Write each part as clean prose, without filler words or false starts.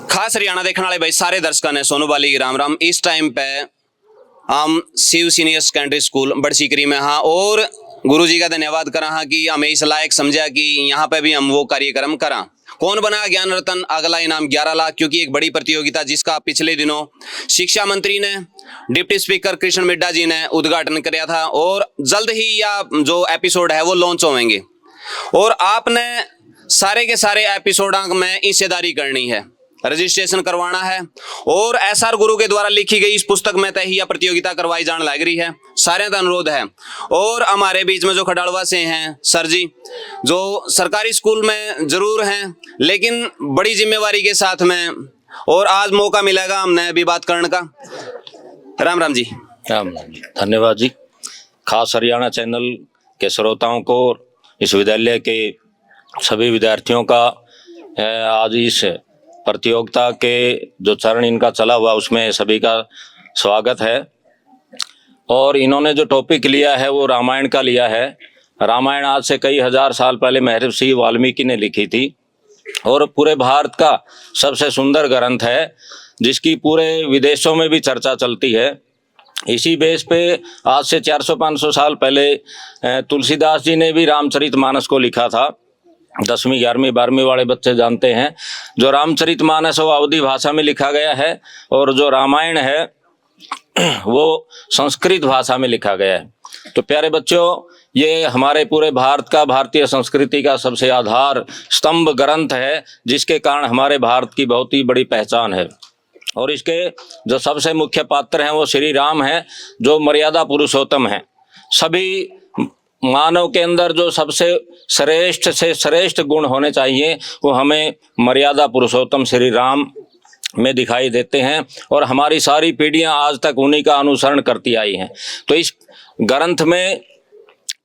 खास हरियाणा देखने वाले भाई सारे दर्शकों ने सोनू बाली राम राम। इस टाइम पे हम Shiv senior secondary school Badsikri में हाँ और गुरु जी का धन्यवाद करा हाँ कि हमें इस लायक समझा कि यहाँ पे भी हम वो कार्यक्रम करा। कौन बना ज्ञान रत्न, अगला इनाम 11 लाख, क्योंकि एक बड़ी प्रतियोगिता जिसका पिछले दिनों शिक्षा मंत्री ने, डिप्टी स्पीकर कृष्ण मिड्डा जी ने उद्घाटन किया था और जल्द ही या जो एपिसोड है वो लॉन्च होंगे और आपने सारे के सारे एपिसोड में हिस्सेदारी करनी है, रजिस्ट्रेशन करवाना है और एसआर गुरु के द्वारा लिखी गई इस पुस्तक में तय प्रतियोगिता करवाई जाने लग रही है। सारे का अनुरोध है और हमारे बीच में जो खडाड़वा से हैं सर जी, जो सरकारी स्कूल में जरूर हैं लेकिन बड़ी जिम्मेवारी के साथ में, और आज मौका मिलेगा हमने भी बात करने का। राम राम जी। राम राम जी, धन्यवाद जी। खास हरियाणा चैनल के श्रोताओं को, इस विद्यालय के सभी विद्यार्थियों का आज इस प्रतियोगिता के जो चरण इनका चला हुआ उसमें सभी का स्वागत है। और इन्होंने जो टॉपिक लिया है वो रामायण का लिया है। रामायण आज से कई हजार साल पहले महर्षि वाल्मीकि ने लिखी थी और पूरे भारत का सबसे सुंदर ग्रंथ है जिसकी पूरे विदेशों में भी चर्चा चलती है। इसी बेस पे आज से 400-500 साल पहले तुलसीदास जी ने भी रामचरितमानस को लिखा था। 10वीं 11वीं 12वीं वाले बच्चे जानते हैं। जो रामचरितमानस वो अवधी भाषा में लिखा गया है और जो रामायण है वो संस्कृत भाषा में लिखा गया है। तो प्यारे बच्चों, ये हमारे पूरे भारत का, भारतीय संस्कृति का सबसे आधार स्तंभ ग्रंथ है जिसके कारण हमारे भारत की बहुत ही बड़ी पहचान है। और इसके जो सबसे मुख्य पात्र हैं वो श्री राम हैं, जो मर्यादा पुरुषोत्तम हैं। सभी मानव के अंदर जो सबसे श्रेष्ठ से श्रेष्ठ गुण होने चाहिए वो हमें मर्यादा पुरुषोत्तम श्री राम में दिखाई देते हैं और हमारी सारी पीढ़ियां आज तक उन्हीं का अनुसरण करती आई हैं। तो इस ग्रंथ में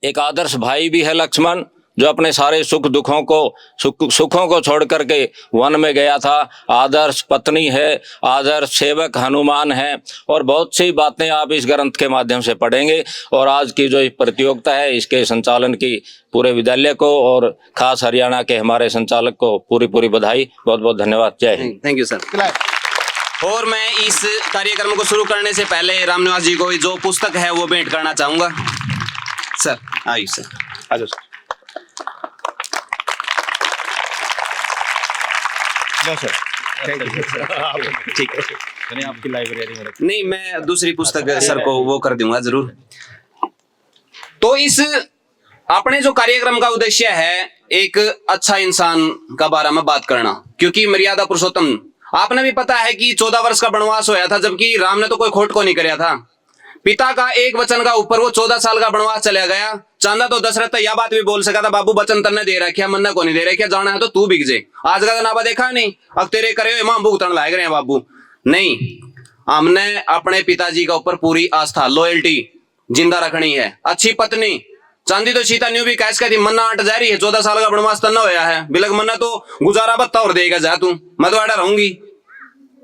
एक आदर्श भाई भी है लक्ष्मण, जो अपने सारे सुखों को छोड़ करके वन में गया था। आदर्श पत्नी है, आदर्श सेवक हनुमान है और बहुत सी बातें आप इस ग्रंथ के माध्यम से पढ़ेंगे। और आज की जो प्रतियोगिता है इसके संचालन की पूरे विद्यालय को और खास हरियाणा के हमारे संचालक को पूरी बधाई। बहुत बहुत धन्यवाद। जय हिंद। Thank you sir. और मैं इस कार्यक्रम को शुरू करने से पहले रामनिवास जी को जो पुस्तक है वो भेंट करना चाहूंगा। सर आइए सर, आ जाओ सर। ठीक है, आपकी लाइब्रेरी में नहीं, मैं दूसरी पुस्तक सर को वो कर दूंगा जरूर। तो इस अपने जो कार्यक्रम का उद्देश्य है एक अच्छा इंसान का बारे में बात करना, क्योंकि मर्यादा पुरुषोत्तम आपने भी पता है कि 14 वर्ष का वनवास होया था, जबकि राम ने तो कोई खोट को नहीं कराया था। पिता का एक वचन का ऊपर वो 14 साल का वनवास चला गया। चांदा तो दशरथ यह बात भी बोल सका था, बाबू वचन तन्ने दे रखा, मन को नहीं दे रखा, जाना है तो तू बिक जे। आज का नाबा देखा नहीं, अब तेरे करे मां भुगतन लाग रहे हैं बाबू। नहीं, हमने अपने पिताजी का ऊपर पूरी आस्था, लॉयल्टी जिंदा रखनी है। अच्छी पत्नी, चांदी तो सीता न्यू भी कैस कहती, मन्ना आट जा रही है, 14 साल का वनवास तन्ना होया है, बिलक मन्ना तो गुजारा बत्ता और देगा जा तू, मैं तो आड़ा रहूंगी।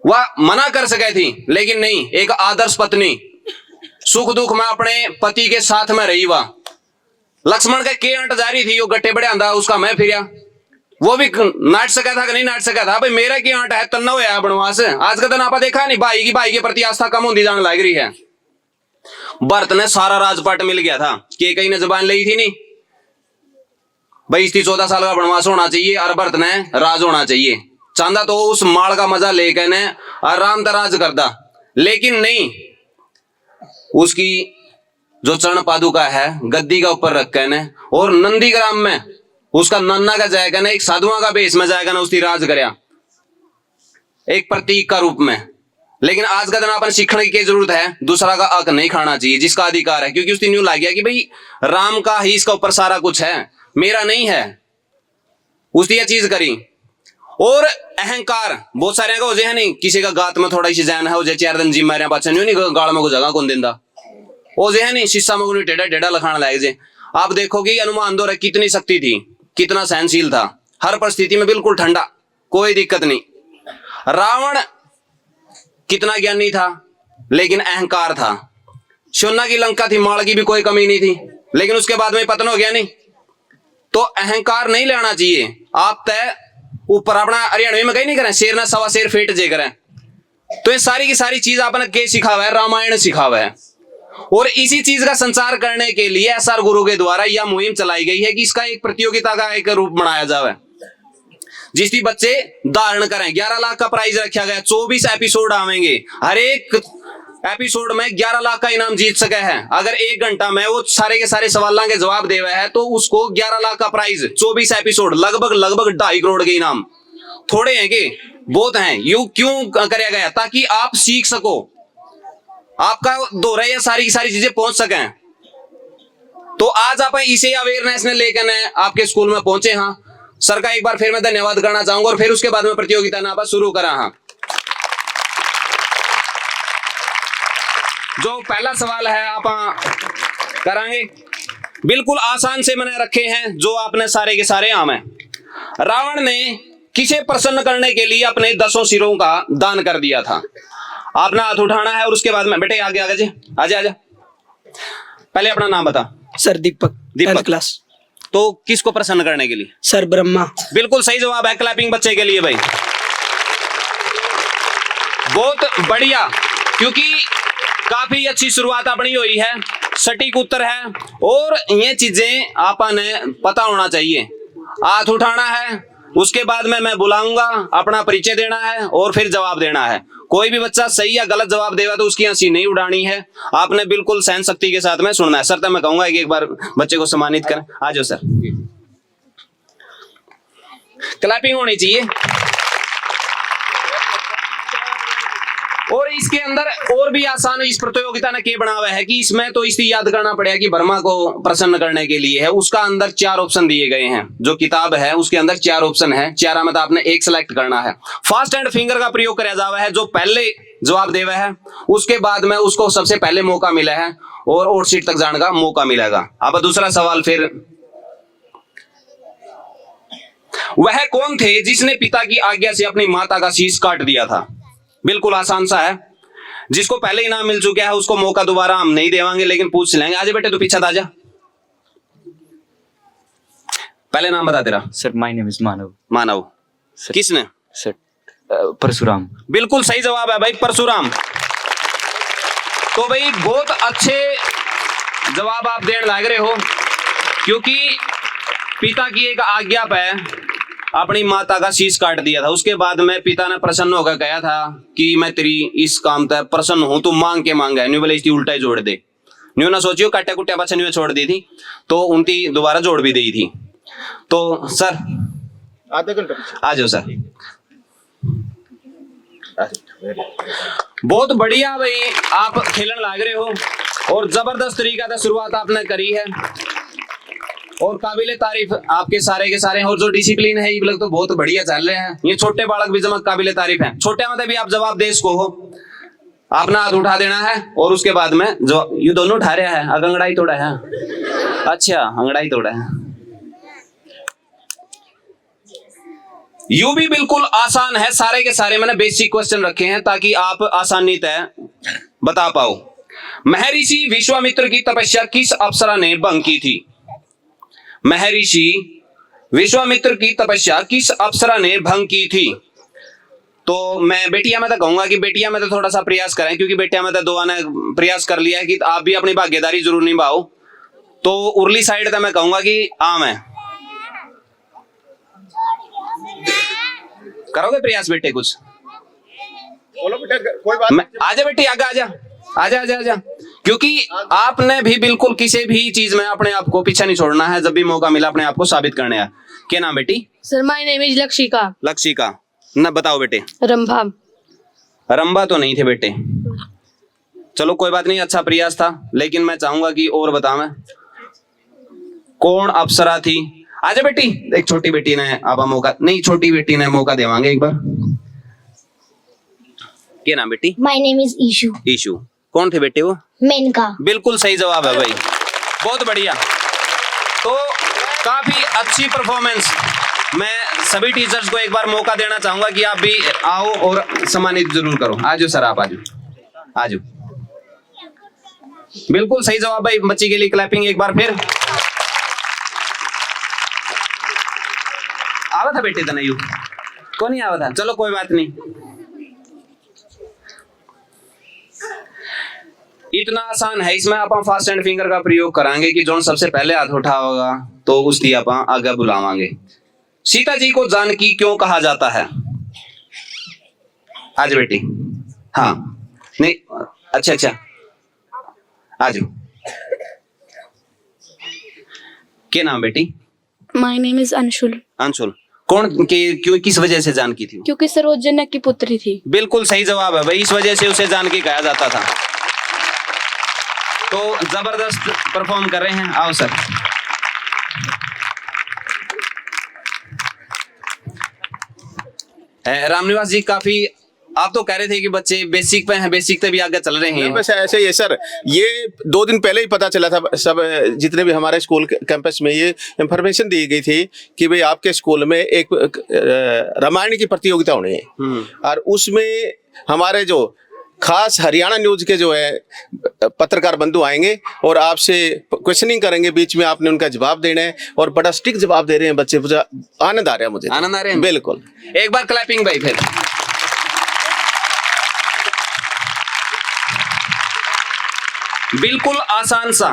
वह मना कर सके थी, लेकिन नहीं, एक आदर्श पत्नी सुख दुख में अपने पति के साथ में रही। वह लक्ष्मण के अंट जारी थी, वो गट्टे बड़े आंधा उसका मैं फिरिया, वो भी नाट सका था कि नहीं नाट सका था। भाई मेरा की आंट है तन्ना होया वनवास। आज का दिन आपा देखा नहीं, भाई के प्रति आस्था कम होती जाने लग रही है। भरत ने सारा राजपाट मिल गया था कि कहीं ने जबान ली थी नहीं भाई, इसकी 14 साल का वनवास होना चाहिए और भरत ने राज होना चाहिए। चांदा तो उस माल का मजा लेकर ने आराम तराज करता, लेकिन नहीं, उसकी जो चरण पादुका है गद्दी का ऊपर रख ने और नंदीग्राम में उसका नन्ना का जाएगा ना, एक साधुआ का बेस में जाएगा ना, उसकी राज करया एक प्रतीक का रूप में। लेकिन आज का दिन अपन सीखने की जरूरत है, दूसरा का हक नहीं खाना चाहिए जिसका अधिकार है, क्योंकि उसकी न्यू लग गया कि भाई राम का ही इसका ऊपर सारा कुछ है, मेरा नहीं है। उसने ये चीज करी। और अहंकार बहुत सारे का हो जाए नहीं, किसी का गात में थोड़ा सी जैन है हो जाए, 4 दिन जिम मारे बच्चा नहीं गाड़ में को जगह कौन देंदा हो जाए नहीं, शीशा में को टेढ़ा टेढ़ा लखाना लाए जे। आप देखोगे अनुमान दो कितनी शक्ति थी, कितना सहनशील था, हर परिस्थिति में बिल्कुल ठंडा, कोई दिक्कत नहीं। रावण कितना ज्ञानी था लेकिन अहंकार था। शोना की लंका थी, माल की भी कोई कमी नहीं थी, लेकिन उसके बाद में पतन हो गया नहीं। तो अहंकार नहीं लेना चाहिए। आप तय ऊपर अपना हरियाणवी में कहीं नहीं करें, शेर ना सवा शेर फेट जे करें। तो ये सारी की सारी चीज आपने के सिखा हुआ है, रामायण सिखा हुआ है। और इसी चीज का संचार करने के लिए एसआर गुरु के द्वारा यह मुहिम चलाई गई है कि इसका एक प्रतियोगिता का एक रूप बनाया जाए, जिसकी बच्चे धारण करें। 11 लाख का प्राइज रखा गया, 24 एपिसोड आवेंगे, हर एक एपिसोड में 11 लाख का इनाम जीत सके हैं। अगर 1 घंटा में वो सारे के सारे सवालों के जवाब दे हुए हैं तो उसको 11 लाख का प्राइज, 24 एपिसोड, लगभग 2.5 करोड़ के इनाम। थोड़े हैं कि बहुत हैं। यू क्यों कराया गया? ताकि आप सीख सको, आपका दौरा ये सारी की सारी चीजें पहुंच सकें। तो आज आप इसे अवेयरनेस ने लेकर आपके स्कूल में पहुंचे। हाँ सर का एक बार फिर मैं धन्यवाद करना चाहूंगा और फिर उसके बाद में प्रतियोगिता ना शुरू करा। हाँ, जो पहला सवाल है आप करांगे, बिल्कुल आसान से मैंने रखे हैं, जो आपने सारे के सारे आम हैं। रावण ने किसे प्रसन्न करने के लिए अपने 10 सिरों का दान कर दिया था? आपने हाथ उठाना है और उसके बाद में बेटे आगे आगे आजा आजा। पहले अपना नाम बता। सर दीपक, 10th क्लास। तो किसको प्रसन्न करने के लिए? सर ब्रह्मा। बिल्कुल सही जवाब है, क्लैपिंग बच्चे के लिए भाई, बहुत बढ़िया। क्योंकि काफी अच्छी शुरुआत अपनी हुई है, सटीक उत्तर है और ये चीजें आपने पता होना चाहिए। हाथ उठाना है, उसके बाद में मैं बुलाऊंगा, अपना परिचय देना है और फिर जवाब देना है। कोई भी बच्चा सही या गलत जवाब देगा तो उसकी हंसी नहीं उड़ानी है, आपने बिल्कुल सहन शक्ति के साथ में सुनना है। सर तो मैं कहूंगा कि एक बार बच्चे को सम्मानित करें। आ जाओ सर, क्लैपिंग होनी चाहिए। और इसके अंदर और भी आसान इस प्रतियोगिता ने क्या बना हुआ है कि इसमें तो इसे याद करना पड़ेगा कि ब्रह्मा को प्रसन्न करने के लिए है। उसका अंदर 4 ऑप्शन दिए गए हैं, जो किताब है उसके अंदर 4 ऑप्शन है। 4 में तो आपने एक सिलेक्ट करना है। फास्ट एंड फिंगर का प्रयोग किया जावा है, जो पहले जवाब देवा है उसके बाद में उसको सबसे पहले मौका मिला है और सीट तक जाने का मौका मिलेगा। अब दूसरा सवाल फिर, वह कौन थे जिसने पिता की आज्ञा से अपनी माता का शीश काट दिया था? बिल्कुल आसान सा है, जिसको पहले इनाम मिल चुका है उसको मौका दोबारा हम नहीं देवांगे, लेकिन पूछ लेंगे। आजा बेटे, तू पीछे आ जा। पहले नाम बता तेरा। सर माय नेम इज मानव। मानव। किसने? सर परशुराम। बिल्कुल सही जवाब है भाई, परशुराम। तो भाई बहुत अच्छे जवाब आप देने लग रहे हो, क्योंकि पिता की एक आज्ञा पे अपनी माता का शीश काट दिया था। उसके बाद में पिता ने प्रसन्न होकर कहा था कि मैं तेरी इस काम तक प्रसन्न हूं, तू मांग के मांगा है। न्यू बोले इसकी उल्टा ही जोड़ दे। न्यू ना सोचियो काटे कुटिया बच्चा न्यू छोड़ दी थी तो उनकी दोबारा जोड़ भी दी थी। तो सर आधे घंटे आ जाओ सर। बहुत बढ़िया भाई, आप खेलने लग रहे हो और जबरदस्त तरीका से शुरुआत आपने करी है और काबिले तारीफ आपके सारे के सारे। और जो डिसिप्लिन है ये लोग तो बहुत बढ़िया चल रहे हैं। ये छोटे बालक भी जमा काबिले तारीफ है। छोटे मतलब भी आप जवाब दे इसको हो, अपना हाथ उठा देना है और उसके बाद में जो ये दोनों उठा रहा है, अंगड़ाई तोड़ा है। अच्छा अंगड़ाई तोड़ा है। यू भी बिल्कुल आसान है, सारे के सारे मैंने बेसिक क्वेश्चन रखे हैं ताकि आप आसानी तय बता पाओ। महर्षि विश्वामित्र की तपस्या किस अप्सरा ने भंग की थी? महर्षि विश्वामित्र की तपस्या किस अप्सरा ने भंग की थी? तो मैं बेटिया में तो कहूंगा कि बेटिया में तो थोड़ा सा प्रयास करें, क्योंकि बेटिया में तो दुआ ने प्रयास कर लिया है कि आप भी अपनी भागीदारी जरूर निभाओ। तो उर्ली साइड तो मैं कहूंगा कि आम है। करोगे प्रयास बेटे कुछ? बोलो बेटा, कोई बात आजा बेटी आगे आजा आजा आजा आजा, क्योंकि आपने भी बिल्कुल किसी भी चीज में अपने आप को पीछे नहीं छोड़ना है। जब भी मौका मिला अपने आप को साबित करने है। क्या नाम बेटी? Sir my name is Lakshika. Lakshika न बताओ बेटे। रंभा। रंभा तो नहीं थे बेटे। चलो कोई बात नहीं, अच्छा प्रयास था, लेकिन मैं चाहूंगा कि और बताओ कौन अप्सरा थी। आजा बेटी, एक छोटी बेटी ने आप मौका नहीं, छोटी बेटी ने मौका देवांगे एक बार। क्या नाम बेटी? My name is Ishu. Ishu. कौन थे बेटे वो? मेनका। बिल्कुल सही जवाब है भाई, बहुत बढ़िया। तो काफी अच्छी परफॉर्मेंस। मैं सभी टीचर्स को एक बार मौका देना चाहूंगा कि आप भी आओ और सम्मानित जरूर करो। आजो सर, आप आजो आजो। बिल्कुल सही जवाब भाई, बच्ची के लिए क्लैपिंग एक बार फिर। आवा था बेटे तनयू, को नहीं आवा था, चलो कोई बात नहीं। इतना आसान है, इसमें आप फास्ट एंड फिंगर का प्रयोग करांगे कि जो सबसे पहले हाथ उठाओगा तो उसकी आप आगे बुलावांगे। सीता जी को जानकी क्यों कहा जाता है? आज बेटी, हाँ नहीं, अच्छा आज क्या नाम बेटी? My name is Anshul. Anshul, कौन क्यों किस वजह से जानकी थी? क्योंकि सरोज जनक की पुत्री थी। बिल्कुल सही जवाब है भाई, इस वजह से उसे जानकी कहा जाता था। तो जबरदस्त परफॉर्म कर रहे हैं, आओ सर। रामनिवास जी, काफी आप तो कह रहे थे कि बच्चे बेसिक पे हैं, बेसिक पे भी आगे चल रहे हैं। बस ऐसे ही है सर, ये 2 दिन पहले ही पता चला था, सब जितने भी हमारे स्कूल कैंपस में ये इंफॉर्मेशन दी गई थी कि भाई आपके स्कूल में एक रामायण की प्रतियोगिता होनी है, और उसमें हमारे जो खास हरियाणा न्यूज के जो है पत्रकार बंधु आएंगे और आपसे क्वेश्चनिंग करेंगे, बीच में आपने उनका जवाब देना है, और बड़ा स्टिक जवाब दे रहे हैं बच्चे, मुझे आनंद आ रहा है। मुझे आनंद आ रहे हैं, बिल्कुल। एक बार क्लैपिंग भाई फिर। बिल्कुल आसान सा।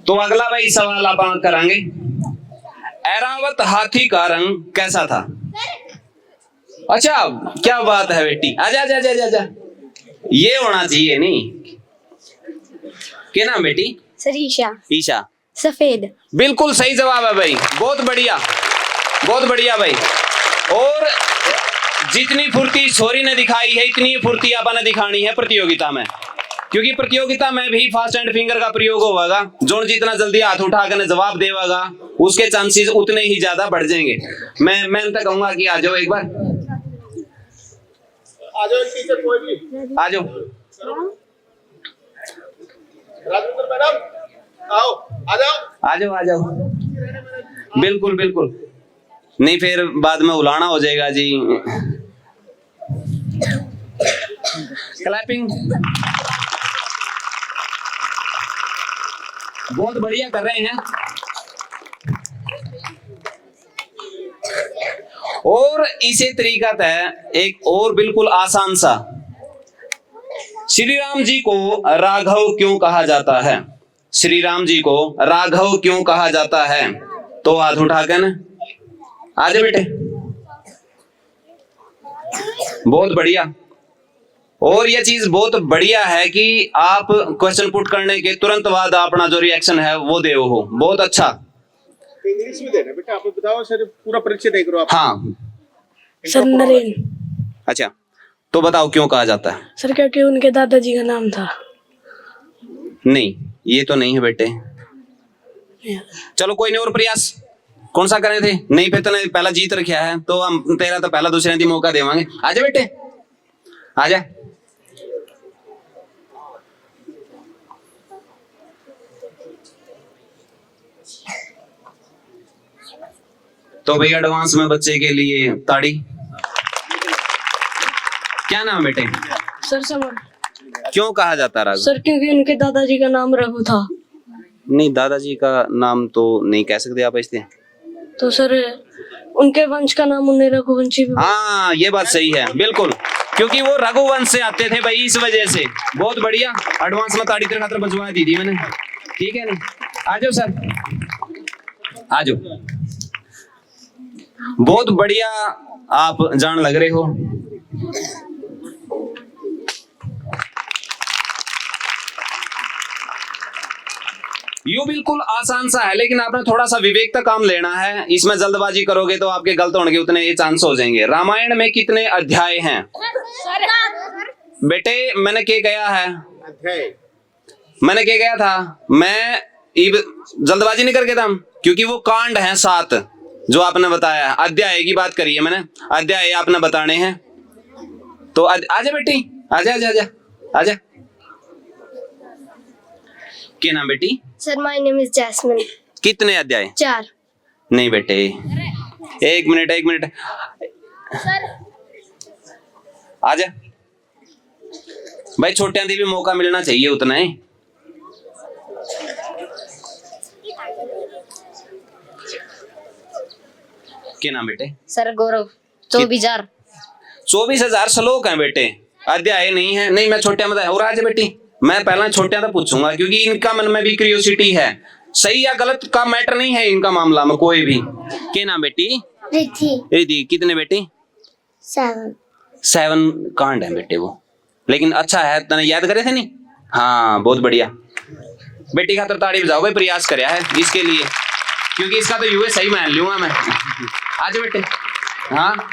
तो अगला भाई सवाल आप करांगे, ऐरावत हाथी का रंग कैसा था? अच्छा, क्या बात है बेटी, आजा आजा आजा आजा, ये होना चाहिए नहीं। क्या नाम बेटी? सर ईशा। ईशा, सफेद। बिल्कुल सही जवाब है भाई, बहुत बढ़िया, बहुत बढ़िया भाई। और जितनी फुर्ती छोरी ने दिखाई है, इतनी फुर्ती आपने दिखानी है प्रतियोगिता में, क्योंकि प्रतियोगिता में भी फास्ट एंड फिंगर का प्रयोग होगा। जो जितना जल्दी हाथ उठा कर जवाब देगा उसके चांसेस उतने ही ज्यादा बढ़ जाएंगे। मैं तक कहूंगा कि आ जाओ एक बार, आ जाओ टीचर, कोई भी आ जाओ। राजेंद्र मैडम, आओ, आ जाओ, आ जाओ आ जाओ, बिल्कुल बिल्कुल, नहीं फिर बाद में उलाना हो जाएगा जी। क्लैपिंग, बहुत बढ़िया कर रहे हैं। और इसी तरीका है एक और बिल्कुल आसान सा, श्री राम जी को राघव क्यों कहा जाता है? श्री राम जी को राघव क्यों कहा जाता है? तो हाथ उठाकर ना, आजा बेटे, बहुत बढ़िया। और ये चीज बहुत बढ़िया है कि आप क्वेश्चन पुट करने के तुरंत बाद अपना जो रिएक्शन है वो दे हो, बहुत अच्छा। इंग्लिश में देना बेटा, आप बताओ सर, पूरा परीक्षा देख रहे हो आप। हाँ सर नरेन। अच्छा, तो बताओ क्यों कहा जाता है? सर क्योंकि उनके दादाजी का नाम था। नहीं, ये तो नहीं है बेटे। चलो कोई नहीं, और प्रयास कौन सा करे थे? नहीं पे तने पहला जीत रखा है, तो हम तेरा तो पहला दूसरे ने मौका देवांगे। आजा बेटे, आजा। तो भाई एडवांस में बच्चे के लिए ताड़ी। क्या नाम बेटे? Sir summer. क्यों कहा जाता राघव? सर क्योंकि उनके दादाजी का नाम रघु था। नहीं, दादाजी का नाम तो नहीं कह सकते आप इसलिए। तो सर उनके वंश का नाम उन्हें रघुवंशी भी। हाँ, ये बात सही है, बिल्कुल, क्योंकि वो रघुवंश से आते थे भाई, इस वजह से। बहुत बढ़िया, एडवांस में ताड़ी तेरे खातर बजवा दी थी मैंने, ठीक है ना? आ जाओ सर, आ जाओ, बहुत बढ़िया आप जान लग रहे हो। यू बिल्कुल आसान सा है, लेकिन आपने थोड़ा सा विवेक तक काम लेना है। इसमें जल्दबाजी करोगे तो आपके गलत होने के उतने ही चांस हो जाएंगे। रामायण में कितने अध्याय हैं बेटे? मैंने क्या कहा है? मैंने क्या कहा था? मैं जल्दबाजी नहीं करके था, क्योंकि वो कांड हैं 7 जो आपने बताया। अध्याय की बात करी है मैंने, अध्याय आपने बताने हैं। तो आजा बेटी, आजा आजा आजा आजा। क्या नाम बेटी? Sir my name is Jasmine. कितने अध्याय? 4। नहीं बेटे, एक मिनट आजा भाई, छोटियां दी भी मौका मिलना चाहिए उतना ही। क्या नाम बेटे? सर गौरव 24,000 24,000 श्लोक हैं बेटे, अध्याय नहीं है। नहीं मैं छोटे में और आज बेटी मैं पहला छोटे तो पूछूंगा क्योंकि इनका मन में भी क्यूरियोसिटी है। सही या गलत का मैटर नहीं है इनका मामला में कोई भी। क्या नाम बेटी? रिद्धि रिद्धि। कितने बेटी? 7 कांड है बेटे वो, लेकिन अच्छा है तने याद करे थे नहीं। हाँ बहुत बढ़िया बेटी खातर ताड़ी बजाओ भाई, प्रयास कराया है इसके लिए क्योंकि इसका तो यूए सही मान लूंगा मैं। आज बेटे हाँ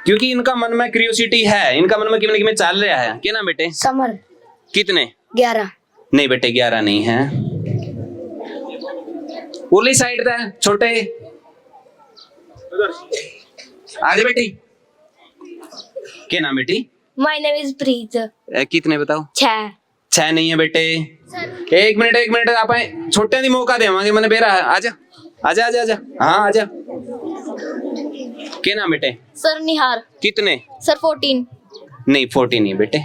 क्योंकि इनका मन में क्यूरियोसिटी है, इनका मन में किमें किमें चल रहा है। क्या नाम बेटे? समर कितने? 11 नहीं बेटे 11 नहीं है, उरली साइड था छोटे। आज बेटी क्या नाम बेटी? माय नेम इज प्रीत कितने बताओ? 6 नहीं है बेटे। एक मिनट आप छोटे दी मौका देवांगे मैंने बेरा है। आजा आजा आजा आजा हाँ आजा। क्या नाम बेटे? सर निहार कितने? सर 14 नहीं 40 नहीं बेटे।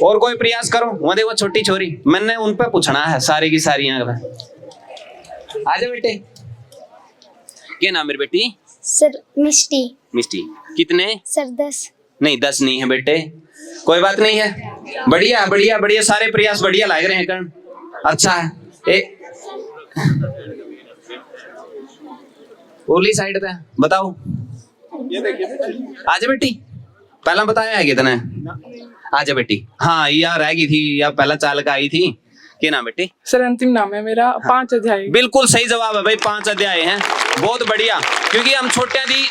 और कोई प्रयास करो, वहां देखो छोटी छोरी, मैंने उन पे पूछना है सारी की सारी। आजा बेटे। क्या नाम मेरी बेटी? सर मिष्टी मिस्टी। कितने? सर 10 नहीं 10 नहीं है बेटे, कोई बात नहीं है। बढ़िया बढ़िया बढ़िया, सारे प्रयास बढ़िया लग रहे हैं कर्ण, अच्छा है। ओली साइड पे बताओ। आजा बेटी, पहला बताया है कितने? आजा बेटी। हाँ यार रह गई थी या पहला चाल का आई थी। क्या नाम बेटी? सर अंतिम नाम है मेरा। 5 अध्याय। बिल्कुल सही जवाब है भाई, 5 अध्याय हैं, बहुत बढ़िया। क्योंकि हम छोटे दी,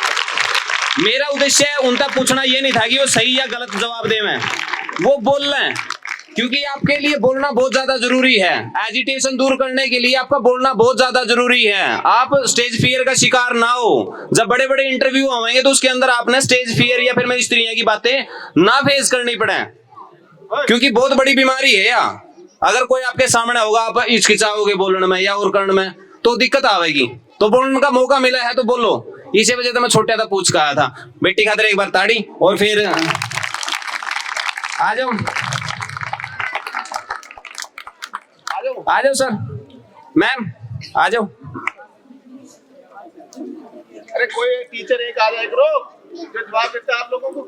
मेरा उद्देश्य है उनका पूछना ये नहीं था कि वो सही या गलत जवाब दे, मैं वो बोल रहे हैं क्योंकि आपके लिए बोलना बहुत ज्यादा जरूरी है। एजिटेशन दूर करने के लिए आपका बोलना बहुत ज्यादा जरूरी है। आप स्टेज फियर का शिकार ना हो। जब बड़े बड़े इंटरव्यू होंगे तो उसके अंदर आपने स्टेज फियर या फिर मेरी स्त्रियों की बातें ना फेस करनी पड़े, क्योंकि बहुत बड़ी बीमारी है यार। अगर कोई आपके सामने होगा, आप हिचकिचाओगे बोलने में या और करने में तो दिक्कत आएगी। तो बोलने का मौका मिला है तो बोलो। इसी वजह से मैं छोटा था पूछ कर आया था। बेटी खातिर एक बार ताड़ी और फिर आ जाओ आ जाओ सर मैम आ जाओ। अरे कोई टीचर एक आ जाए करो जो जवाब देता है आप लोगों को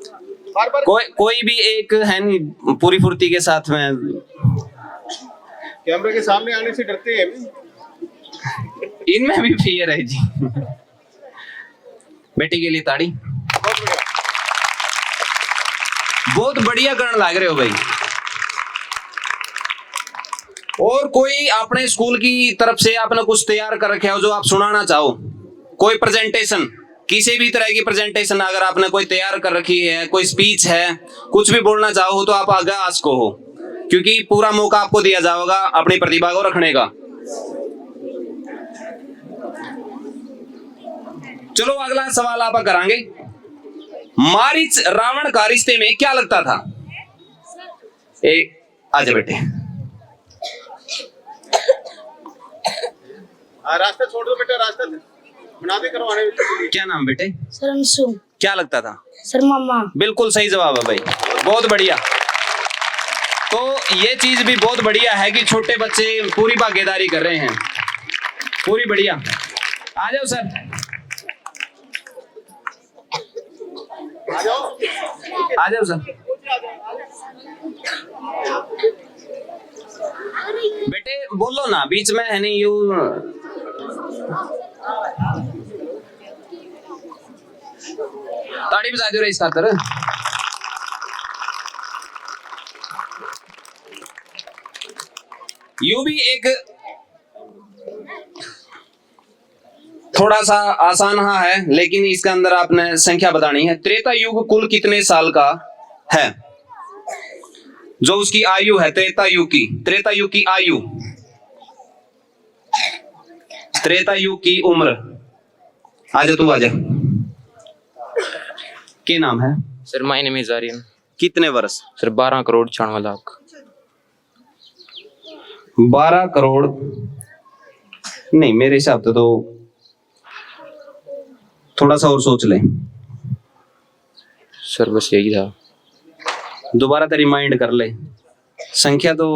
बार बार। कोई भी एक है नहीं पूरी फुर्ती के साथ में। कैमरे के सामने आने से डरते हैं अभी। इनमें भी फियर है जी। बेटी के लिए ताड़ी। बहुत बढ़िया करण लग रहे हो भाई। और कोई अपने स्कूल की तरफ से आपने कुछ तैयार कर रखे हो जो आप सुनाना चाहो? कोई प्रेजेंटेशन, किसी भी तरह की प्रेजेंटेशन अगर आपने कोई तैयार कर रखी है, कोई स्पीच है, कुछ भी बोलना चाहो तो आप आगे आस्क हो, क्योंकि पूरा मौका आपको दिया जाएगा अपनी प्रतिभा को रखने का। चलो अगला सवाल आप करांगे। मारीच रावण का रिश्ते में क्या लगता था? आजा बेटे। रास्ता छोड़ दो बेटा, रास्ता बना दे करवाने। क्या नाम बेटे? सर अंशु। क्या लगता था? सर मामा। बिल्कुल सही जवाब है भाई, बहुत बढ़िया। तो ये चीज भी बहुत बढ़िया है कि छोटे बच्चे पूरी भागीदारी कर रहे हैं, पूरी बढ़िया। आ जाओ सर, आ जाओ सर। बेटे बोलो ना, बीच में है नहीं यू। ताड़ी बजा दो इस खातर। यू भी एक थोड़ा सा आसान हाँ है, लेकिन इसके अंदर आपने संख्या बतानी है। त्रेता युग कुल कितने साल का है? जो उसकी आयु है त्रेता युग की आयु, त्रेता युग की उम्र। आजा तू आजा। क्या नाम है? Sir my name is Aryan. कितने वर्ष? सर 12 करोड़ 96 लाख। 12 करोड़ नहीं, मेरे हिसाब से तो थोड़ा सा और सोच ले। सर बस यही था। दोबारा तो रिमाइंड कर ले, संख्या तो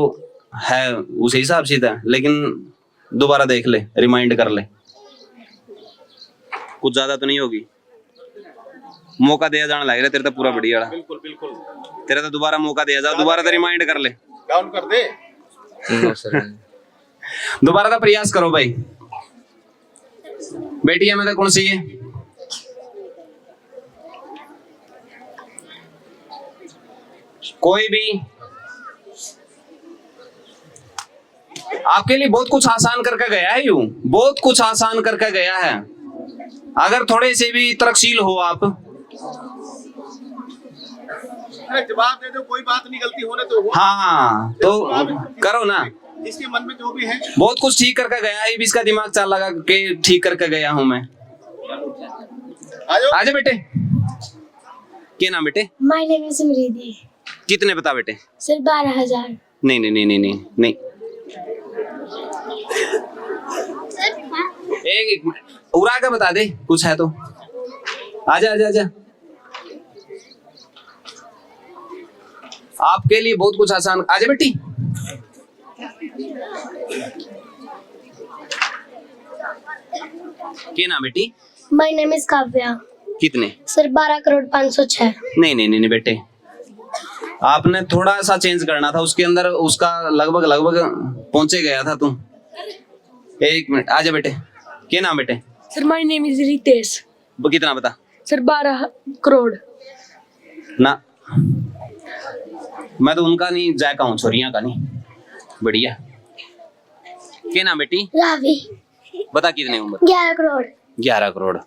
है उस हिसाब से था, लेकिन दोबारा देख ले, रिमाइंड कर ले। कुछ ज्यादा तो नहीं होगी? मौका दिया जाने लग रहा तेरे तो पूरा बढ़िया वाला। बिल्कुल बिल्कुल तेरा तो दोबारा मौका दिया जा, दोबारा तो रिमाइंड कर ले, डाउन कर दे। No sir. दोबारा का प्रयास करो भाई। बेटी हमें तो कौन सी है? कोई भी आपके लिए बहुत कुछ आसान करके गया है, यूं बहुत कुछ आसान करके गया है। अगर थोड़े से भी तरकशील हो आप, जवाब दे दो, कोई बात नहीं, गलती होने तो हो। हाँ तो करो ना। इसके मन में जो भी है बहुत कुछ ठीक करके गया है, भी इसका दिमाग चाल लगा के ठीक करके गया हूं मैं। आ जाओ। आजा बेटे। क्या नाम बेटे? माय नेम इज समृद्धि। कितने बता बेटे? सर 12,000। नहीं नहीं नहीं नहीं नहीं नहीं। एक मिनट उड़ा के बता दे, कुछ है तो। आजा आजा आजा। आपके लिए बहुत कुछ आसान। आजा बेटी। क्या नाम बेटी? My name is Kavya. कितने? सर 12,506,000। नहीं नहीं नहीं नहीं बेटे, आपने थोड़ा सा चेंज करना था उसके अंदर, उसका लगभग लगभग पहुंचे गया था तुम। एक मिनट आजा बेटे। क्या नाम बेटे? Sir my name is Ritesh. वो कितना बता? सर 12 करोड़। ना, मैं तो उनका नहीं जायका हूँ, छोरियां का नहीं। बढ़िया। क्या नाम बेटी? रावी। बता कितने उम्र? 11 करोड़। 11 करोड़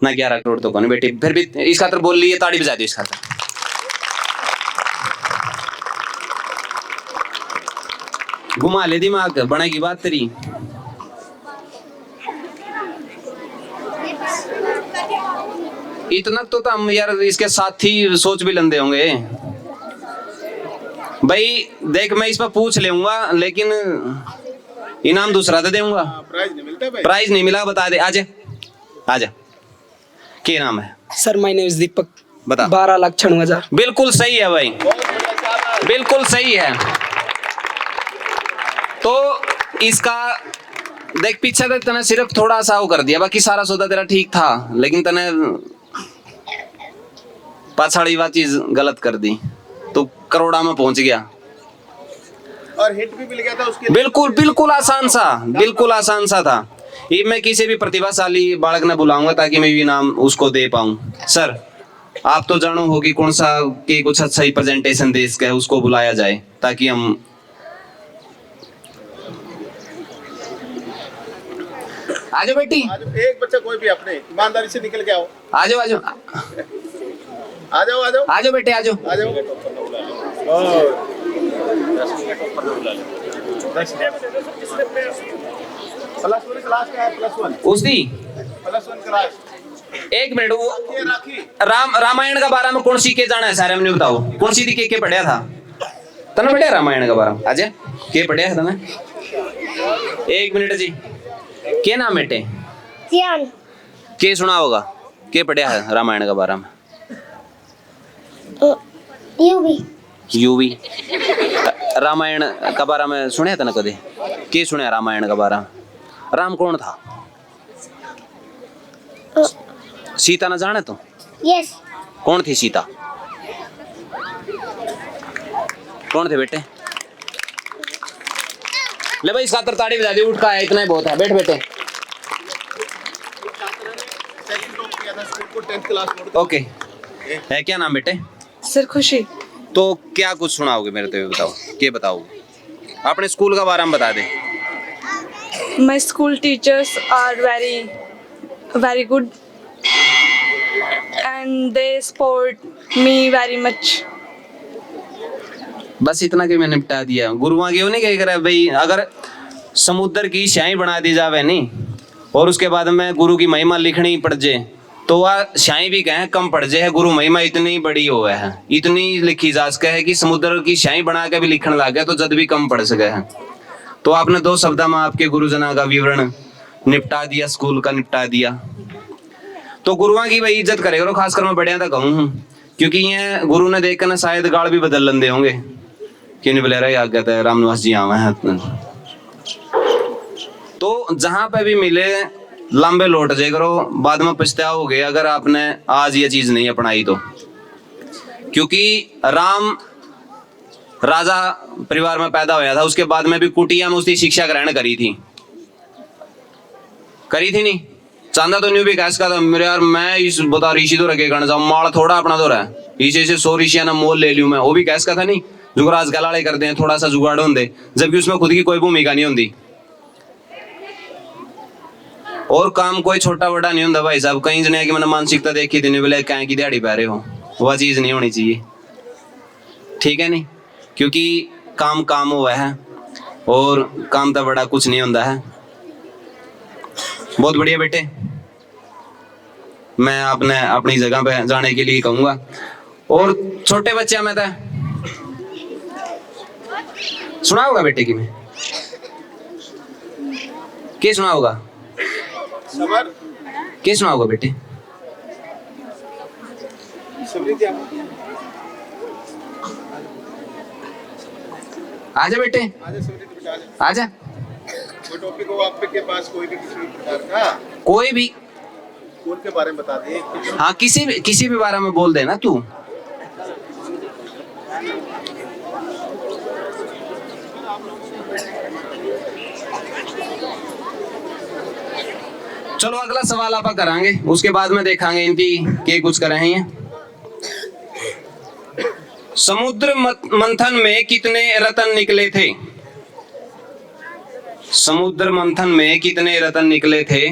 ना, 11 करोड़ तो कौन बेटी, फिर भी इस खातर बोल ली है, ताड़ी बजा दी इस खातर। घुमा ले दिमाग, बनेगी बात तेरी। इतना तो हम यार इसके साथ ही सोच भी लंदे होंगे भाई। देख मैं इस पर पूछ लेऊंगा, लेकिन इनाम दूसरा दे दूंगा। प्राइज नहीं मिलता भाई। प्राइज नहीं मिला, बता दे। आजा आजा। क्या नाम है? सर माय नेम इज दीपक। बता। 12,96,000। बिल्कुल सही है भाई, बिल्कुल सही है। तो इसका देख पीछे तक तने सिर्फ थोड़ा सा वो कर दिया, बाकी सारा सौदा तेरा ठीक था, लेकिन तने पाछाड़ी वाली चीज गलत कर दी, तो करोड़ा में पहुंच गया। और हिट भी मिल गया था उसके। बिल्कुल बिल्कुल आसान सा, बिल्कुल आसान सा था। ये मैं किसी भी प्रतिभाशाली बालक ने बुलाऊंगा ताकि मैं भी नाम उसको दे पाऊं। सर आप तो जानो हो कि कौन सा के कुछ अच्छा ही प्रेजेंटेशन दे इसका, उसको बुलाया जाए ताकि हम। आजो बेटी। एक बच्चा कोई भी अपने ईमानदारी से निकल के आओ। आजो आजो आ जाओ आ जाओ आजो बेटे आजो। आ जाओ। +1 क्लास का है, +1 उसकी +1 क्लास। एक मिनट, वो ये राखी रामायण का बारे में कौन सी के जाना है सारे हमने बताओ, कौन सी थी के पढ़िया था तने? पढ़िया रामायण का बारे में? आजा के पढ़िया है तने? एक मिनट जी। के नाम बेटे? जियान। के सुना होगा, के पढ़िया है रामायण का बारे में? यूवी। यूवी। रामायण का बारे में सुने तने कदे? के सुने रामायण का बारे में? राम कौन था? सीता न जाने तो? यस। कौन थी सीता? कौन थे बेटे? ले भाई इस खातर ताड़ी बजा दी, उठ का है, इतना ही बहुत है। बैठ बेटे। ओके है। क्या नाम बेटे? सर खुशी। तो क्या कुछ सुनाओगे मेरे, तो ये बताओ, क्या बताओगे अपने स्कूल का बारे में? बता दे। My school teachers are very good and they support me very much. बस इतना कि मैंने निपटा दिया। गुरुआ क्यों नहीं कह रहा भाई, अगर समुद्र की स्याही बना दी जावे नहीं और उसके बाद में गुरु की महिमा लिखनी पड़ जाए, तो वह स्याही भी कहें कम पड़ जाए। गुरु महिमा इतनी बड़ी हो है, इतनी लिखी जा सके है कि समुद्र की स्याही बना के भी लिखने लग गया तो जद भी कम पड़ सके है। तो आपने 2 शब्द में आपके गुरुजना का विवरण निपटा दिया, स्कूल का निपटा दिया। तो गुरुआ की भाई इज्जत करे करो, खासकर मैं बढ़िया था कहूँ हूँ, क्योंकि ये गुरु ने देख कर शायद गाड़ भी बदल लेंदे होंगे क्यों नहीं बोले रहे आज्ञा है रामनिवास जी आवे हैं। तो जहां पे भी मिले लंबे लौट जाए करो, बाद में पछताओगे अगर आपने आज ये चीज नहीं अपनाई तो। क्योंकि राम राजा परिवार में पैदा होया था, उसके बाद में भी कुटिया में उसकी शिक्षा ग्रहण करी थी नहीं? चांदा तो न्यू भी कह सकता था मेरे यार मैं इस बता ऋषि तो रखे करना चाहूँ, माल थोड़ा अपना तो रहा है, इसे 100 ऋषिया ना मोल ले लूं मैं, वो भी कह सकता था नहीं? जुगराज गलाड़े कर दें, थोड़ा सा जुगाड़ होंगे, जबकि उसमें खुद की कोई भूमिका नहीं होती। और काम कोई छोटा बड़ा नहीं होता भाई साहब, कहीं जने की मैंने मानसिकता देखी थी, बोले कहीं की दिहाड़ी पा रहे हो, वह चीज नहीं होनी चाहिए, ठीक है नहीं? क्योंकि काम काम हुआ है और काम तो बड़ा कुछ नहीं होता है। बहुत बढ़िया बेटे, मैं आपने अपनी जगह पे जाने के लिए कहूंगा। और छोटे बच्चे में तो सुना होगा बेटे की, मैं क्या सुना होगा? क्या सुना होगा बेटे? आजा बेटे, आजा। कोई टॉपिक हो आपके पास, कोई भी किसी प्रकार का, कोई भी स्कूल के बारे में बता दे। हाँ, किसी भी बारे में बोल देना तू। चलो अगला सवाल आप करांगे, उसके बाद में देखांगे इनकी के कुछ कर रहे हैं। समुद्र मंथन में कितने रत्न निकले थे? समुद्र मंथन में कितने रत्न निकले थे?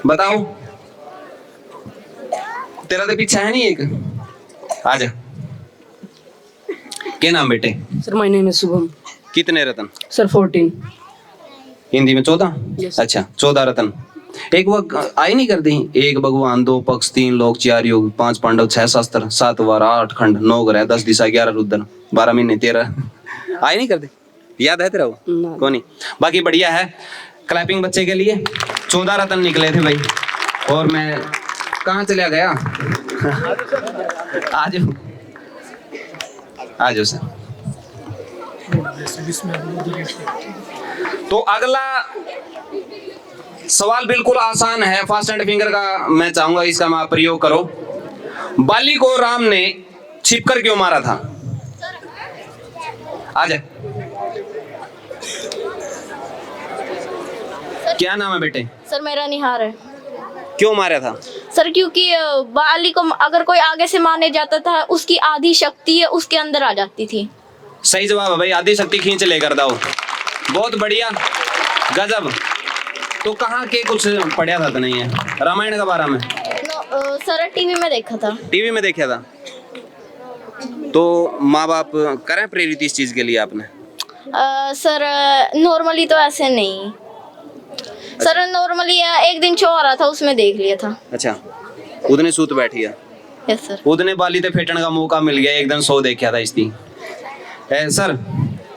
बताओ। तेरा तो पीछा है नहीं एक, आजा। क्या नाम बेटे? Sir my name is Shubham. कितने रत्न? सर 14। हिंदी में 14? Yes. अच्छा, 14 रत्न। एक वो आई नहीं करती, एक भगवान, 2 पक्ष, 3 लोक, 4 योग, 5 पांडव, 6 शास्त्र, 7 वार, 8 खंड, 9 ग्रह, 10 दिशा, 11 रुद्र, 12 महीने, 13 आई नहीं करते? याद है तेरा वो? कौन नहीं? बाकी बढ़िया है, क्लैपिंग बच्चे के लिए। 14 रत्न निकले थे भाई। और मैं कहाँ चला गया? आज आज सर। तो अगला सवाल बिल्कुल आसान है, फास्ट एंड फिंगर का मैं चाहूंगा इसका मैं प्रयोग करो। बाली को राम ने छिपकर क्यों मारा था? आजा। क्या नाम है बेटे? सर मेरा निहार है। क्यों मारा था? सर क्योंकि बाली को अगर कोई आगे से मारने जाता था, उसकी आधी शक्ति है उसके अंदर आ जाती थी। सही जवाब है भाई, आधी शक्ति खींच लेकर दाओ। बहुत बढ़िया, गजब। तो कहाँ के कुछ पढ़ा था तो नहीं है रामायण के बारे में? सर टीवी में देखा था। टीवी में देखा था? तो माँ बाप करें प्रेरित इस चीज के लिए आपने? सर नॉर्मली तो ऐसे नहीं सर, नॉर्मली एक दिन शो आ रहा था उसमें देख लिया था। अच्छा, उदने सूत बैठी है? Yes sir. उदने बाली ते फेटने का मौका मिल गया, एक दिन शो देखा था इसकी। सर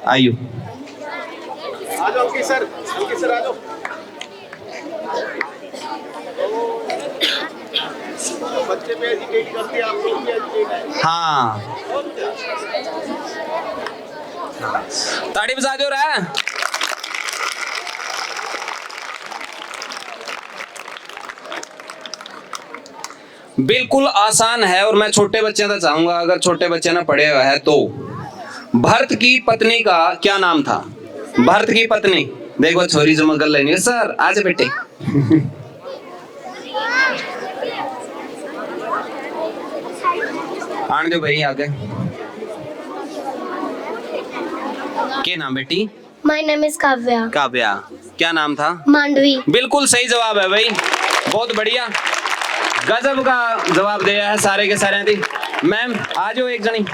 आइयो, आ जाओ कि सर आ जाओ। बच्चे पे एजुकेट करते हैं, आप लोग भी एजुकेट है। हाँ, ताड़ी बजा दो रहा। बिल्कुल आसान है, और मैं छोटे बच्चे तो चाहूंगा अगर छोटे बच्चे ना पढ़े हुए हैं तो। भरत की पत्नी का क्या नाम था? भरत की पत्नी, देखो छोरी जमा कर लेनी है। सर आज बेटे। आने दो भाई आगे। क्या नाम बेटी? My name is Kavya. Kavya, क्या नाम था? मांडवी। बिल्कुल सही जवाब है भाई, बहुत बढ़िया, गजब का जवाब दिया है सारे के सारे। थी मैम आ जाओ एक जनी।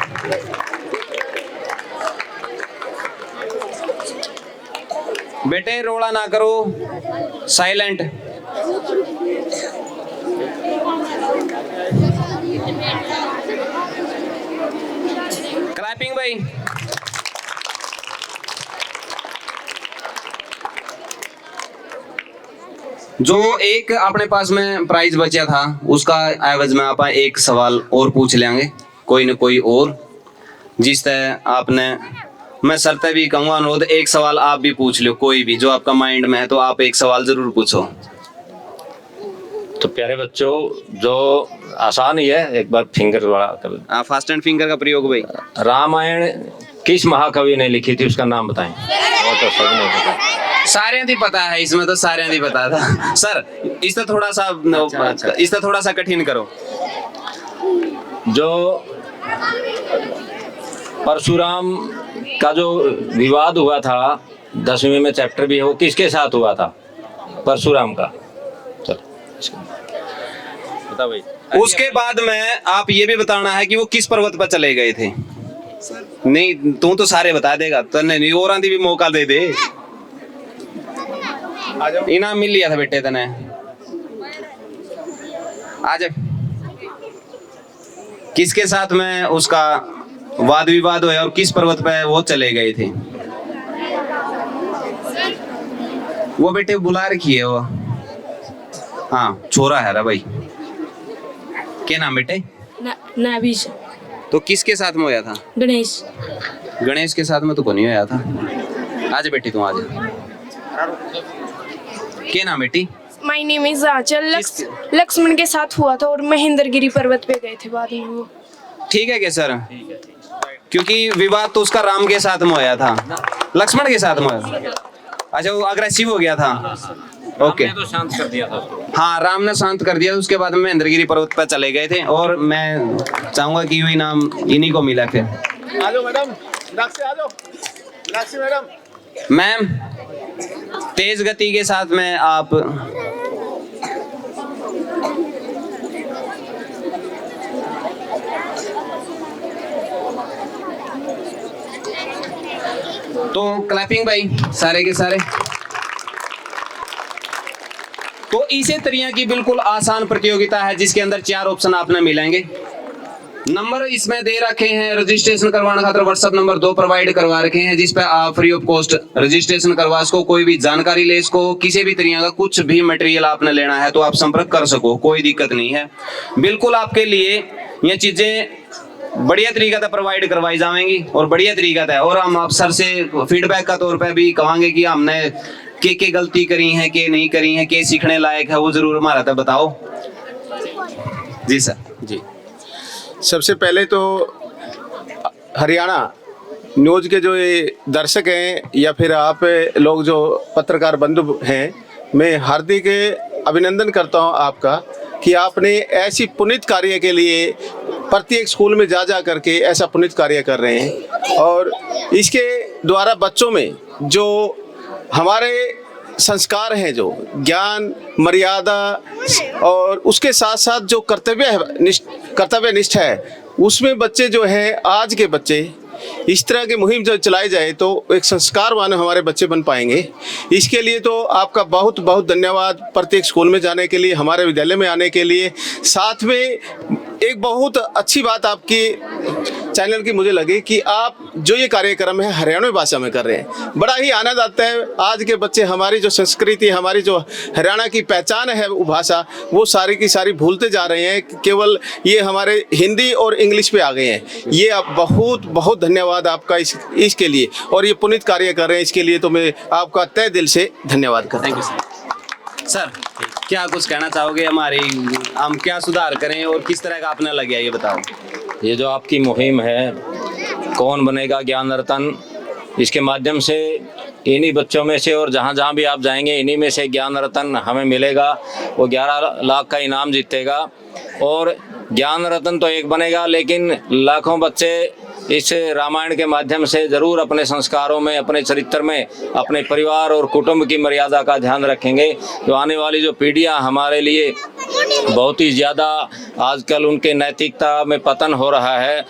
बेटे रोड़ा ना करो, साइलेंट। क्लैपिंग भाई। जो एक अपने पास में प्राइज बचा था उसका एवज में आप एक सवाल और पूछ लेंगे, कोई न कोई और, जिस तरह आपने मैं सरते भी कहूंगा अनुरोध, एक सवाल आप भी पूछ लो, कोई भी जो आपका माइंड में है, तो आप एक सवाल जरूर पूछो। तो प्यारे बच्चों, जो आसान ही है, एक बार फिंगर बड़ा कर। फास्ट एंड फिंगर का प्रयोग भाई। रामायण किस महाकवि ने लिखी थी, उसका नाम बताएं। वो तो सब नहीं पता। सारे दी पता है, इसमें तो सारे दी पता था सर। इससे थोड़ा सा इससे थोड़ा सा कठिन करो। जो परशुराम का जो विवाद हुआ था 10वीं में चैप्टर भी है, वो किसके साथ हुआ था? परशुराम का। चलो बता भाई। उसके बाद में आप ये भी बताना है कि वो किस पर्वत पर चले गए थे। नहीं तू तो सारे बता देगा, तो नहीं और आंधी भी मौका दे दे। इनाम मिल लिया था बेटे तने। आज किसके साथ में उसका वाद विवाद हुआ और किस पर्वत पे वो चले गए थे? वो बेटे बुला रखी है वो। हाँ छोरा है रा भाई। क्या नाम बेटे? नाभिश। तो किसके साथ में होया था? गणेश। गणेश के साथ में तो नहीं होया था। आज बेटी तुम आज। क्या नाम बेटी? माय नेम इज आंचल। लक्ष्मण के साथ हुआ था और महेंद्रगिरी पर्वत पे गए थे बाद में वो। ठीक है क्या सर? क्योंकि विवाद तो उसका राम के साथ में होया था, लक्ष्मण के साथ में होया। अच्छा वो अग्रेसिव हो गया था। ओके तो शांत कर दिया था उसको। हाँ राम ने शांत कर दिया। उसके बाद में महेंद्रगिरी पर्वत पर चले गए थे और मैं चाहूंगा कि ये इनाम इन्हीं को मिला। फिर आ जाओ मैडम, मीनाक्षी आ जाओ। मीनाक्षी मैडम। मैम तेज गति के साथ में आप तो क्लैपिंग भाई सारे के सारे। तो इसी तरह की बिल्कुल आसान प्रतियोगिता है जिसके अंदर 4 ऑप्शन आपने मिलेंगे। नंबर इसमें दे रखे हैं, रजिस्ट्रेशन करवाने खातिर व्हाट्सएप नंबर 2 प्रोवाइड करवा रखे हैं, जिस पे आप फ्री ऑफ कॉस्ट रजिस्ट्रेशन करवा सको। कोई भी जानकारी ले सको, किसी भी तरह का कुछ भी मटेरियल आपने लेना है तो आप संपर्क कर सको, कोई दिक्कत नहीं है। बिल्कुल आपके लिए ये चीजें बढ़िया तरीका से प्रोवाइड करवाई जाएंगी और बढ़िया तरीका था। और हम आप सर से फीडबैक का तौर पे भी कहेंगे कि हमने के गलती करी है, के नहीं करी है, के सीखने लायक है, वो जरूर हमारा था बताओ। जी सर। जी सबसे पहले तो हरियाणा न्यूज़ के जो ये दर्शक हैं या फिर आप लोग जो पत्रकार बंधु हैं, मैं हार्दिक अभिनंदन करता हूं आपका कि आपने ऐसी पुनीत कार्य के लिए प्रत्येक स्कूल में जा करके ऐसा पुनीत कार्य कर रहे हैं। और इसके द्वारा बच्चों में जो हमारे संस्कार हैं, जो ज्ञान मर्यादा और उसके साथ साथ जो कर्तव्यनिष्ठ है, उसमें बच्चे जो हैं, आज के बच्चे इस तरह की मुहिम जो चलाई जाए तो एक संस्कारवान हमारे बच्चे बन पाएंगे। इसके लिए तो आपका बहुत बहुत धन्यवाद, प्रत्येक स्कूल में जाने के लिए, हमारे विद्यालय में आने के लिए। साथ में एक बहुत अच्छी बात आपकी चैनल की मुझे लगी कि आप जो ये कार्यक्रम है हरियाणवी भाषा में कर रहे हैं। बड़ा ही आनंद आता है। आज के बच्चे हमारी जो संस्कृति, हमारी जो हरियाणा की पहचान है वो भाषा, वो सारी की सारी भूलते जा रहे हैं, केवल ये हमारे हिंदी और इंग्लिश पे आ गए हैं। ये आप बहुत बहुत धन्यवाद आपका इसके लिए, और ये पुनीत कार्य कर रहे हैं, इसके लिए तो मैं आपका तहे दिल से धन्यवाद करता हूँ। Thank you sir. क्या कुछ कहना चाहोगे? हम क्या सुधार करें और किस तरह का आपने लगे ये बताओ। ये जो आपकी मुहिम है, कौन बनेगा ज्ञान रतन, इसके माध्यम से इन्हीं बच्चों में से और जहाँ जहाँ भी आप जाएंगे इन्हीं में से ज्ञान रतन हमें मिलेगा। वो 11 लाख का इनाम जीतेगा। और ज्ञान रतन तो एक बनेगा, लेकिन लाखों बच्चे इस रामायण के माध्यम से ज़रूर अपने संस्कारों में, अपने चरित्र में, अपने परिवार और कुटुंब की मर्यादा का ध्यान रखेंगे। जो आने वाली जो पीढ़ियां हमारे लिए बहुत ही ज़्यादा आजकल उनके नैतिकता में पतन हो रहा है,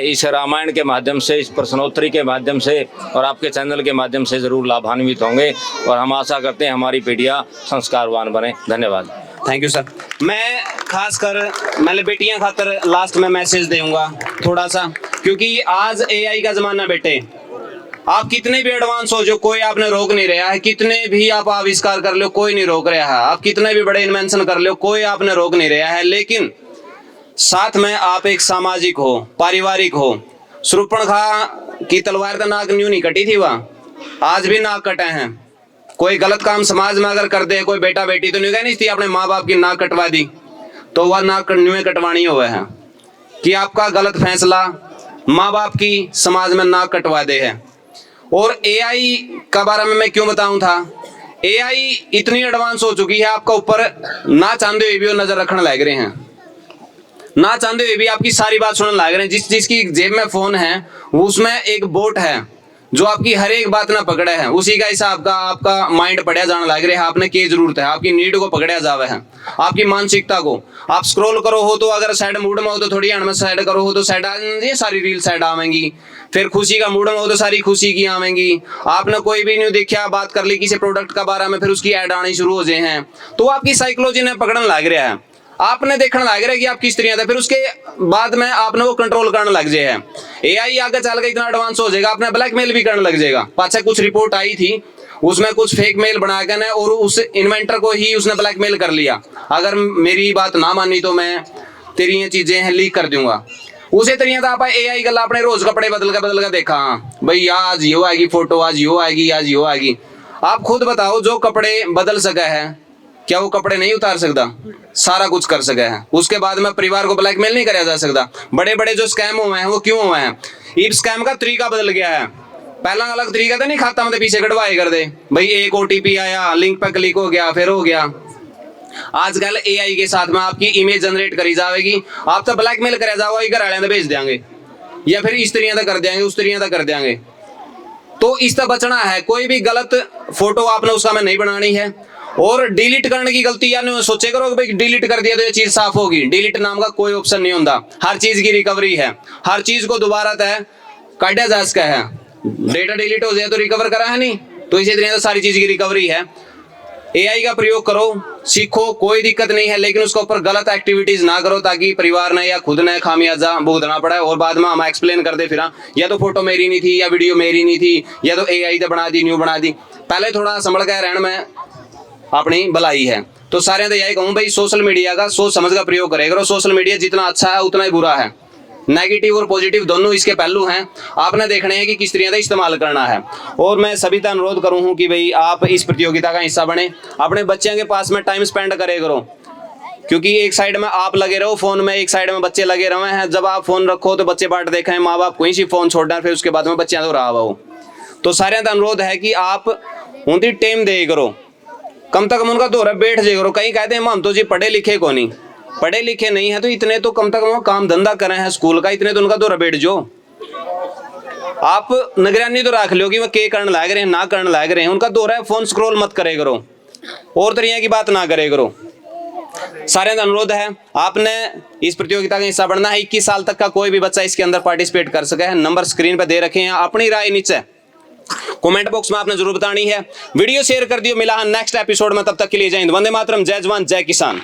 इस रामायण के माध्यम से, इस प्रश्नोत्तरी के माध्यम से और आपके चैनल के माध्यम से ज़रूर लाभान्वित होंगे। और हम आशा करते हैं हमारी पीढ़ियां संस्कारवान बने। धन्यवाद। Thank you sir. मैं खासकर मैंने बेटियां खातर लास्ट में मैसेज दूंगा थोड़ा सा, क्योंकि आज एआई का जमाना बेटे, आप कितने भी एडवांस हो जो कोई आपने रोक नहीं रहा है, कितने भी आप आविष्कार कर लो कोई नहीं रोक रहा है, आप कितने भी बड़े इन्वेंशन कर लो कोई आपने रोक नहीं रहा है। लेकिन साथ में आप एक सामाजिक हो, पारिवारिक हो, शूर्पणखा की तलवार का नाक न्यू नहीं कटी थी, वह आज भी नाक कटे हैं। कोई गलत काम समाज में अगर कर दे कोई बेटा बेटी, तो नहीं कहनी थी अपने माँ बाप की नाक कटवा दी, तो वह नाक न्यू कटवानी हुआ है कि आपका गलत फैसला माँ बाप की समाज में नाक कटवा दे है। और एआई का बारे में मैं क्यों बताऊं था, एआई इतनी एडवांस हो चुकी है, आपका ऊपर ना चाहते हुए भी वो नजर रखने लग रहे हैं, ना चाहते हुए भी आपकी सारी बात सुनने लग रहे हैं। जिसकी जेब में फोन है उसमें एक बोट है जो आपकी हर एक बात ना पकड़े है, उसी का हिसाब का आपका माइंड पढ़िया जाने लग रहा है। आपने क्या जरूरत है, आपकी नीड को पकड़िया जावे है, आपकी मानसिकता को। आप स्क्रॉल करो हो तो अगर सैड मूड में हो तो थोड़ी अण में सैड करो हो तो सैड ये सारी रील सैड आवेंगी। फिर खुशी का मूड में हो तो सारी खुशी की आवेंगी। आपने कोई भी न्यू देखा, बात कर ली किसी प्रोडक्ट का बारे में, फिर उसकी ऐड आनी शुरू हो जाए हैं, तो आपकी साइकोलॉजी ने पकड़ने लग रहा है, आपने देखने लग रहा है कि आप किस तरह थे, फिर उसके बाद में आपने वो कंट्रोल करने लग जाए है। एआई आगे चल के इतना एडवांस हो जाएगा, आपने ब्लैकमेल भी करने लग जाएगा। पाछे कुछ रिपोर्ट आई थी, उसमें कुछ फेक मेल बना के ना और उस इन्वेंटर को ही उसने ब्लैकमेल कर लिया, अगर मेरी बात ना मानी तो मैं तेरी ये चीजें लीक कर दूंगा। उसी तरीके से आप एआई गल अपने रोज कपड़े बदल के देखा, भाई आज यो आएगी फोटो, आज यो आएगी, आज यो आएगी। आप खुद बताओ, जो कपड़े बदल सका है क्या वो कपड़े नहीं उतार सकता? सारा कुछ कर सका है। उसके बाद में परिवार को ब्लैकमेल नहीं कराया जा सकता। बड़े बड़े जो स्कैम हुए हैं वो क्यों हुए हैं? ये स्कैम का तरीका बदल गया है। पहला अलग तरीका था, नहीं खाता में पीछे कटवाए कर दे, भाई एक ओटीपी आया, लिंक पर क्लिक हो गया, फिर हो गया। आजकल एआई के साथ में आपकी इमेज जनरेट करी जाएगी, आप तो ब्लैकमेल कराया जाओगे, घर वाले भेज देंगे या फिर इस तरीके से कर देंगे, उस तरीके से कर देंगे। तो इससे बचना है, कोई भी गलत फोटो आपने उसका में नहीं बनानी है। और डिलीट करने की गलती यानी सोचे करो कि भाई डिलीट कर दिया तो ये चीज साफ होगी, डिलीट नाम का कोई ऑप्शन नहीं होता। हर चीज की रिकवरी है, हर चीज को दोबारा तय काटा जा सकता है। डेटा डिलीट हो जाए तो रिकवर करा है नहीं, तो इसी तरह से सारी चीज की रिकवरी है। एआई का प्रयोग करो, सीखो, कोई दिक्कत नहीं है, लेकिन उसके ऊपर गलत एक्टिविटीज ना करो ताकि परिवार ने या खुद ने खामियाजा भुगतना पड़ा और बाद में हम एक्सप्लेन कर दे फिर या तो फोटो मेरी नहीं थी, या वीडियो मेरी नहीं थी, या तो एआई ने बना दी, न्यू बना दी। पहले थोड़ा संभल के रहने में अपनी भलाई है। तो सारे तो यही कहूँ भाई, सोशल मीडिया का सोच समझ का प्रयोग करे करो। सोशल मीडिया जितना अच्छा है उतना ही बुरा है, नेगेटिव और पॉजिटिव दोनों इसके पहलू हैं, आपने देखने हैं कि किस तरह का इस्तेमाल करना है। और मैं सभी का अनुरोध करूँ हूँ कि भाई आप इस प्रतियोगिता का हिस्सा बने, अपने बच्चों के पास में टाइम स्पेंड करे करो, क्योंकि एक साइड में आप लगे रहो फोन में, एक साइड में बच्चे लगे रहे हैं। जब आप फोन रखो तो बच्चे बाट देखें, माँ बाप कोई सी फोन छोड़ना, फिर उसके बाद में बच्चे तो रहा हो। तो सारे का अनुरोध है कि आप उनकी टाइम दे करो, कम से कम उनका दौरा बैठ जाए करो। कहीं कहते हैं हम तो जी पढ़े लिखे को नहीं, पढ़े लिखे नहीं है तो इतने तो कम से कम काम धंधा करें हैं स्कूल का, इतने तो उनका दौरा बैठ जो। आप निगरानी तो रख लो कि वह के करने लाग रहे हैं, ना करने लाग रहे हैं। उनका दौरा है, फोन स्क्रॉल मत करे करो, और तरीके की बात ना करे करो। सारे का अनुरोध है, आपने इस प्रतियोगिता का हिस्सा बनना है। 21 साल तक का कोई भी बच्चा इसके अंदर पार्टिसिपेट कर सके है। नंबर स्क्रीन पर दे रखे हैं, अपनी राय नीचे कमेंट बॉक्स में आपने जरूर बतानी है। वीडियो शेयर कर दियो। मिला है नेक्स्ट एपिसोड में, तब तक के लिए जय हिंद, वंदे मातरम, जय जवान जय किसान।